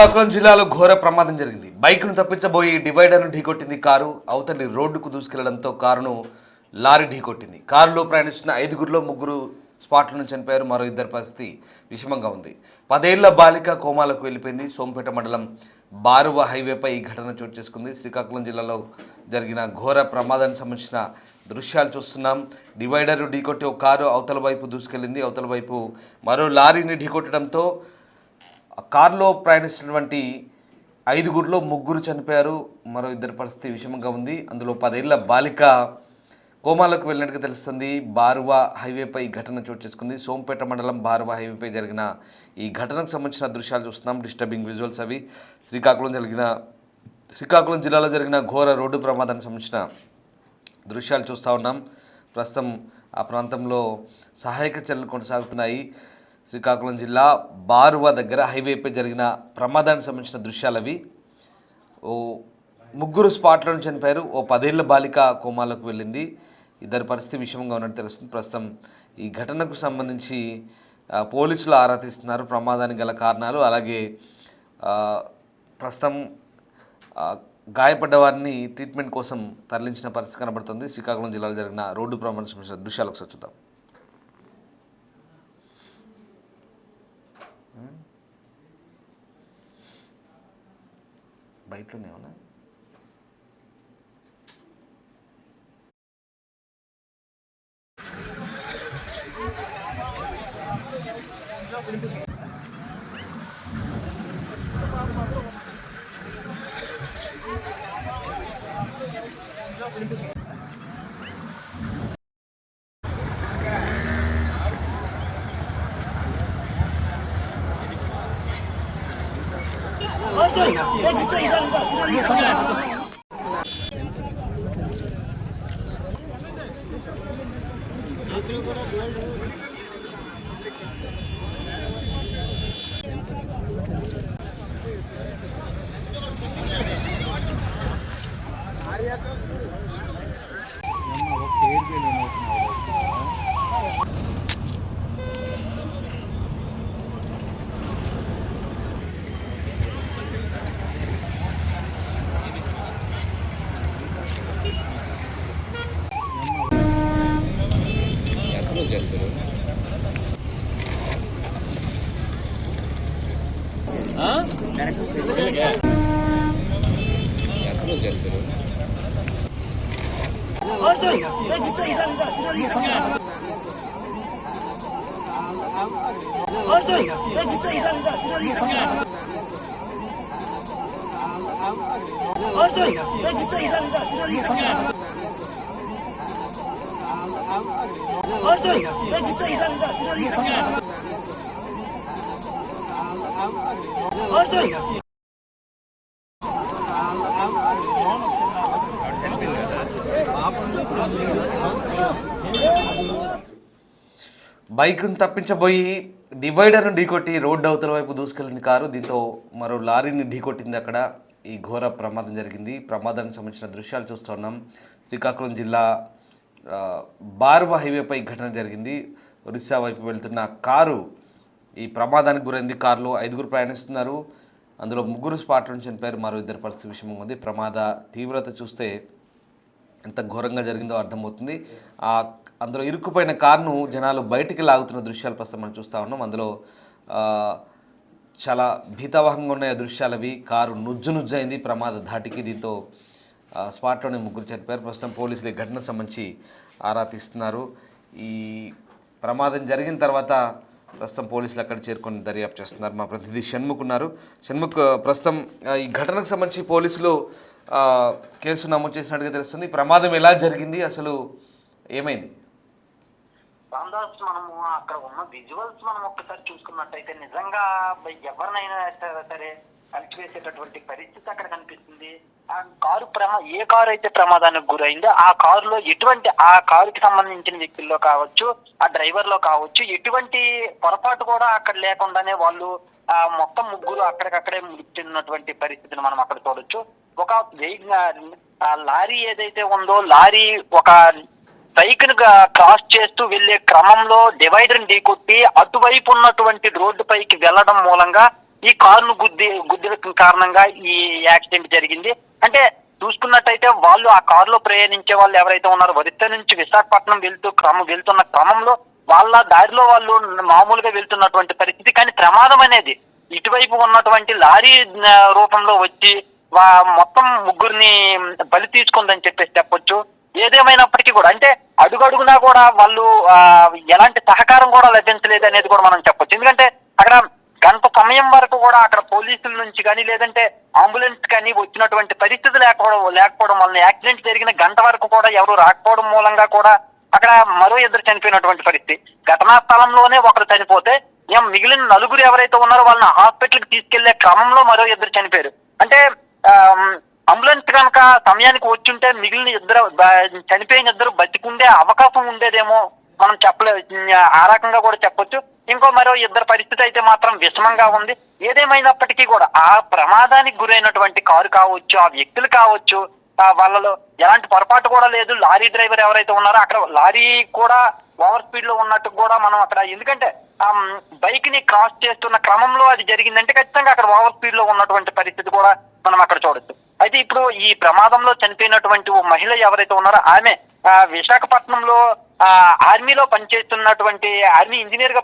శ్రీకాకుళం జిల్లాలో ఘోర ప్రమాదం జరిగింది. బైక్ను తప్పించబోయి డివైడర్ను ఢీకొట్టింది కారు. అవతలి రోడ్డుకు దూసుకెళ్లడంతో కారును లారీ ఢీకొట్టింది. కారులో ప్రయాణిస్తున్న 5గురిలో 3 స్పాట్లను చనిపోయారు. మరో 2 పరిస్థితి విషమంగా ఉంది. 10 ఏళ్ల బాలిక కోమాలకు వెళ్ళిపోయింది. సోంపేట మండలం బారువ హైవేపై ఈ ఘటన చోటు చేసుకుంది. శ్రీకాకుళం జిల్లాలో జరిగిన ఘోర ప్రమాదానికి సంబంధించిన దృశ్యాలు చూస్తున్నాం. డివైడర్ ఢీకొట్టి ఒక కారు అవతల వైపు దూసుకెళ్లింది. అవతల వైపు మరో లారీని ఢీకొట్టడంతో కారులో ప్రయాణిస్తున్నటువంటి 5గురిలో 3 చనిపోయారు. మరో 2 పరిస్థితి విషమంగా ఉంది. అందులో 10 ఏళ్ల బాలిక కోమాలకు వెళ్ళినట్టుగా తెలుస్తుంది. బారువ హైవేపై ఈ ఘటన చోటు చేసుకుంది. సోంపేట మండలం బారువ హైవేపై జరిగిన ఈ ఘటనకు సంబంధించిన దృశ్యాలు చూస్తున్నాం. డిస్టర్బింగ్ విజువల్స్ అవి. శ్రీకాకుళం జిల్లాలో జరిగిన ఘోర రోడ్డు ప్రమాదానికి సంబంధించిన దృశ్యాలు చూస్తూ ఉన్నాం. ప్రస్తుతం ఆ ప్రాంతంలో సహాయక చర్యలు కొనసాగుతున్నాయి. శ్రీకాకుళం జిల్లా బారువ దగ్గర హైవేపై జరిగిన ప్రమాదానికి సంబంధించిన దృశ్యాలు అవి. 3 స్పాట్లను చనిపోయారు. 10 ఏళ్ల బాలిక కోమాలకు వెళ్ళింది. 2 పరిస్థితి విషమంగా ఉన్నట్టు తెలుస్తుంది. ప్రస్తుతం ఈ ఘటనకు సంబంధించి పోలీసులు ఆరా తీస్తున్నారు. ప్రమాదానికి గల కారణాలు, అలాగే ప్రస్తుతం గాయపడ్డ వారిని ట్రీట్మెంట్ కోసం తరలించిన పరిస్థితి కనబడుతుంది. శ్రీకాకుళం జిల్లాలో జరిగిన రోడ్డు ప్రమాదానికి సంబంధించిన దృశ్యాలు ఒకసారి చూద్దాం. బయటలోనే ఉన్నా బైక్ను తప్పించబోయి డివైడర్ను ఢీకొట్టి రోడ్డు అవతల వైపు దూసుకెళ్ళింది కారు. దీంతో మరో లారీని ఢీకొట్టింది. అక్కడ ఈ ఘోర ప్రమాదం జరిగింది. ప్రమాదానికి సంబంధించిన దృశ్యాలు చూస్తూ ఉన్నాం. శ్రీకాకుళం జిల్లా బారువ హైవేపై ఘటన జరిగింది. ఒరిస్సా వైపు వెళ్తున్న కారు ఈ ప్రమాదానికి గురైంది. కారులో 5గురు ప్రయాణిస్తున్నారు. అందులో 3 స్పాట్లను చనిపోయారు. మరో 2 పరిస్థితి విషమంగా ఉంది. ప్రమాద తీవ్రత చూస్తే ఎంత ఘోరంగా జరిగిందో అర్థమవుతుంది. అందులో ఇరుక్కుపోయిన కారును జనాలు బయటికి లాగుతున్న దృశ్యాలు ప్రస్తుతం మనం చూస్తూ ఉన్నాం. అందులో చాలా భీతావహంగా ఉన్నాయి దృశ్యాలు అవి. కారు నుజ్జైంది ప్రమాద ధాటికి. దీంతో స్పాట్లోనే 3 చనిపోయారు. ప్రస్తుతం పోలీసులు ఈ ఘటనకు సంబంధించి ఆరా తీస్తున్నారు. ఈ ప్రమాదం జరిగిన తర్వాత ప్రస్తుతం పోలీసులు అక్కడ చేరుకొని దర్యాప్తు చేస్తున్నారు. మా ప్రతినిధి షణ్ముఖ్ ఉన్నారు. షణ్ముఖ్, ప్రస్తుతం ఈ ఘటనకు సంబంధించి పోలీసులు కేసు నమోదు చేసినట్టుగా తెలుస్తుంది. ప్రమాదం ఎలా జరిగింది, అసలు ఏమైంది? రామదాస్, మనము అక్కడ ఉన్న విజువల్స్ మనం ఒక్కసారి చూసుకున్నట్టయితే నిజంగా ఎవరినైనా సరే కలిసివేసేటటువంటి పరిస్థితి అక్కడ కనిపిస్తుంది. ఆ కారు ఏ కారు అయితే ప్రమాదానికి గురైందో ఆ కారులో ఆ కారుకి సంబంధించిన వ్యక్తుల్లో కావచ్చు, ఆ డ్రైవర్ లో కావచ్చు, ఎటువంటి పొరపాటు కూడా అక్కడ లేకుండానే వాళ్ళు మొత్తం 3 అక్కడికక్కడే మృతి చెందినటువంటి పరిస్థితిని మనం అక్కడ చూడొచ్చు. ఒక లారీ ఏదైతే ఉందో, లారీ ఒక సైకిల్ క్రాస్ చేస్తూ వెళ్లే క్రమంలో డివైడర్ ఢీకొట్టి అటువైపు ఉన్నటువంటి రోడ్డు పైకి వెళ్లడం మూలంగా ఈ కారును గుద్దిన కారణంగా ఈ యాక్సిడెంట్ జరిగింది. అంటే చూసుకున్నట్టయితే వాళ్ళు ఆ కారులో ప్రయాణించే వాళ్ళు ఎవరైతే ఉన్నారో ఒరిస్సా నుంచి విశాఖపట్నం వెళ్తున్న క్రమంలో వాళ్ళ దారిలో వాళ్ళు మామూలుగా వెళ్తున్నటువంటి పరిస్థితి. కానీ ప్రమాదం అనేది ఇటువైపు ఉన్నటువంటి లారీ రూపంలో వచ్చి మొత్తం ముగ్గురిని బలి తీసుకుందని చెప్పొచ్చు. ఏదేమైనప్పటికీ కూడా అంటే అడుగడుగునా కూడా వాళ్ళు ఎలాంటి సహకారం కూడా లభించలేదు అనేది కూడా మనం చెప్పొచ్చు. ఎందుకంటే అక్కడ గంట సమయం వరకు కూడా అక్కడ పోలీసుల నుంచి కానీ లేదంటే అంబులెన్స్ కానీ వచ్చినటువంటి పరిస్థితి లేకపోవడం వలన యాక్సిడెంట్ జరిగిన గంట వరకు కూడా ఎవరు రాకపోవడం మూలంగా కూడా అక్కడ మరో ఇద్దరు చనిపోయినటువంటి పరిస్థితి. ఘటనా స్థలంలోనే ఒకరు చనిపోతే మిగిలిన నలుగురు ఎవరైతే ఉన్నారో వాళ్ళని హాస్పిటల్ కి తీసుకెళ్లే క్రమంలో మరో ఇద్దరు చనిపోయారు. అంటే అంబులెన్స్ కనుక సమయానికి వచ్చుంటే మిగిలిన చనిపోయిన ఇద్దరు బతికుండే అవకాశం ఉండేదేమో మనం ఆ రకంగా కూడా చెప్పొచ్చు. ఇంకో మరో ఇద్దరు పరిస్థితి అయితే మాత్రం విషమంగా ఉంది. ఏదేమైనప్పటికీ కూడా ఆ ప్రమాదానికి గురైనటువంటి కారు కావచ్చు, ఆ వ్యక్తులు కావచ్చు, వాళ్ళలో ఎలాంటి పొరపాటు కూడా లేదు. లారీ డ్రైవర్ ఎవరైతే ఉన్నారో అక్కడ లారీ కూడా ఓవర్ స్పీడ్ లో ఉన్నట్టు కూడా మనం అక్కడ, ఎందుకంటే బైక్ ని క్రాస్ చేస్తున్న క్రమంలో అది జరిగిందంటే ఖచ్చితంగా అక్కడ ఓవర్ స్పీడ్ లో ఉన్నటువంటి పరిస్థితి కూడా మనం అక్కడ చూడొచ్చు. అయితే ఇప్పుడు ఈ ప్రమాదంలో చనిపోయినటువంటి ఓ మహిళ ఎవరైతే ఉన్నారో ఆమె విశాఖపట్నంలో ఆర్మీలో పనిచేస్తున్నటువంటి ఆర్మీ ఇంజనీర్ గా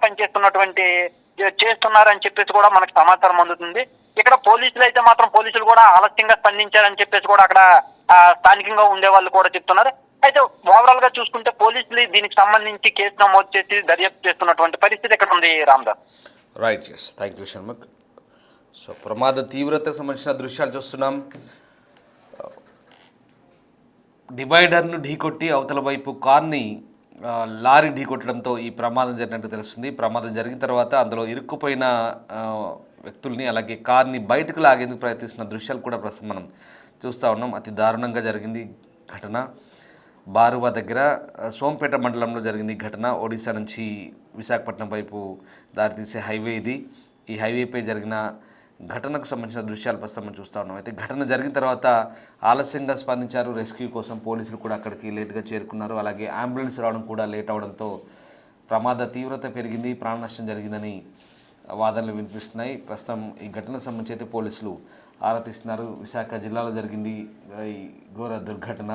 చేస్తున్నారని చెప్పేసి కూడా మనకు సమాచారం అందుతుంది. ఇక్కడ పోలీసులు అయితే మాత్రం పోలీసులు కూడా ఆలస్యంగా స్పందించారని చెప్పేసి కూడా అక్కడ స్థానికంగా ఉండే వాళ్ళు కూడా చెప్తున్నారు. అయితే ఓవరాల్ గా చూసుకుంటే పోలీసులు దీనికి సంబంధించి కేసు నమోదు చేసి దర్యాప్తు చేస్తున్నటువంటి పరిస్థితి ఇక్కడ ఉంది. Ramdas. Right, yes, thank you Shanmukh. So ప్రమాద తీవ్రతకు సంబంధించిన దృశ్యాలు చూస్తున్నాం. డివైడర్ను ఢీకొట్టి అవతల వైపు కార్ని లారీ ఢీకొట్టడంతో ఈ ప్రమాదం జరిగినట్టు తెలుస్తుంది. ప్రమాదం జరిగిన తర్వాత అందులో ఇరుక్కుపోయిన వ్యక్తుల్ని అలాగే కార్ని బయటకు లాగేందుకు ప్రయత్నిస్తున్న దృశ్యాలు కూడా ప్రస్తుతం మనం చూస్తూ ఉన్నాం. అతి దారుణంగా జరిగింది ఘటన. బారువా దగ్గర సోంపేట మండలంలో జరిగింది ఘటన. ఒడిశా నుంచి విశాఖపట్నం వైపు దారితీసే హైవే ఇది. ఈ హైవేపై జరిగిన ఘటనకు సంబంధించిన దృశ్యాలు ప్రస్తుతం మనం చూస్తూ ఉన్నాం. అయితే ఘటన జరిగిన తర్వాత ఆలస్యంగా స్పందించారు. రెస్క్యూ కోసం పోలీసులు కూడా అక్కడికి లేట్గా చేరుకున్నారు. అలాగే అంబులెన్స్ రావడం కూడా లేట్ అవడంతో ప్రమాద తీవ్రత పెరిగింది, ప్రాణ నష్టం జరిగిందని వాదనలు వినిపిస్తున్నాయి. ప్రస్తుతం ఈ ఘటనకు సంబంధించి అయితే పోలీసులు ఆరా తీస్తున్నారు. విశాఖ జిల్లాలో జరిగింది ఈ ఘోర దుర్ఘటన.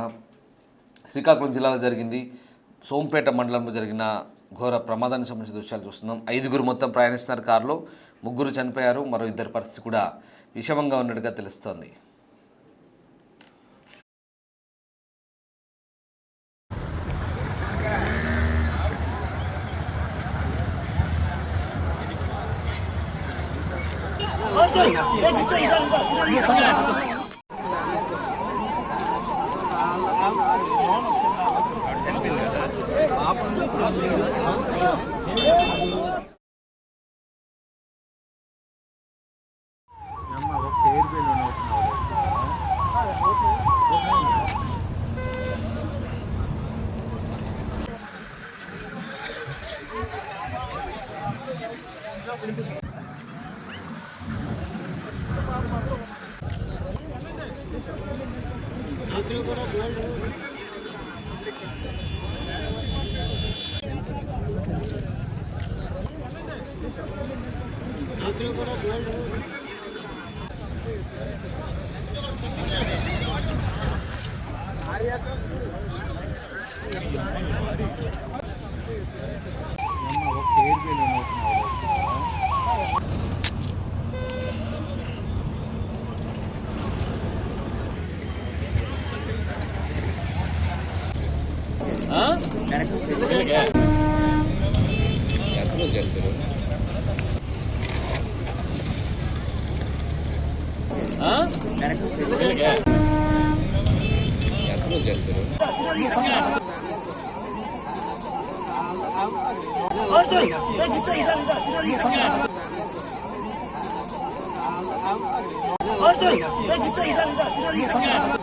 శ్రీకాకుళం జిల్లాలో జరిగింది. సోంపేట మండలంలో జరిగిన ఘోర ప్రమాదానికి సంబంధించిన దృశ్యాలు చూస్తున్నాం. 5గురు మొత్తం ప్రయాణిస్తున్నారు కారులో. 3 చనిపోయారు. మరో 2 పరిస్థితి కూడా విషమంగా ఉన్నట్టుగా తెలుస్తోంది.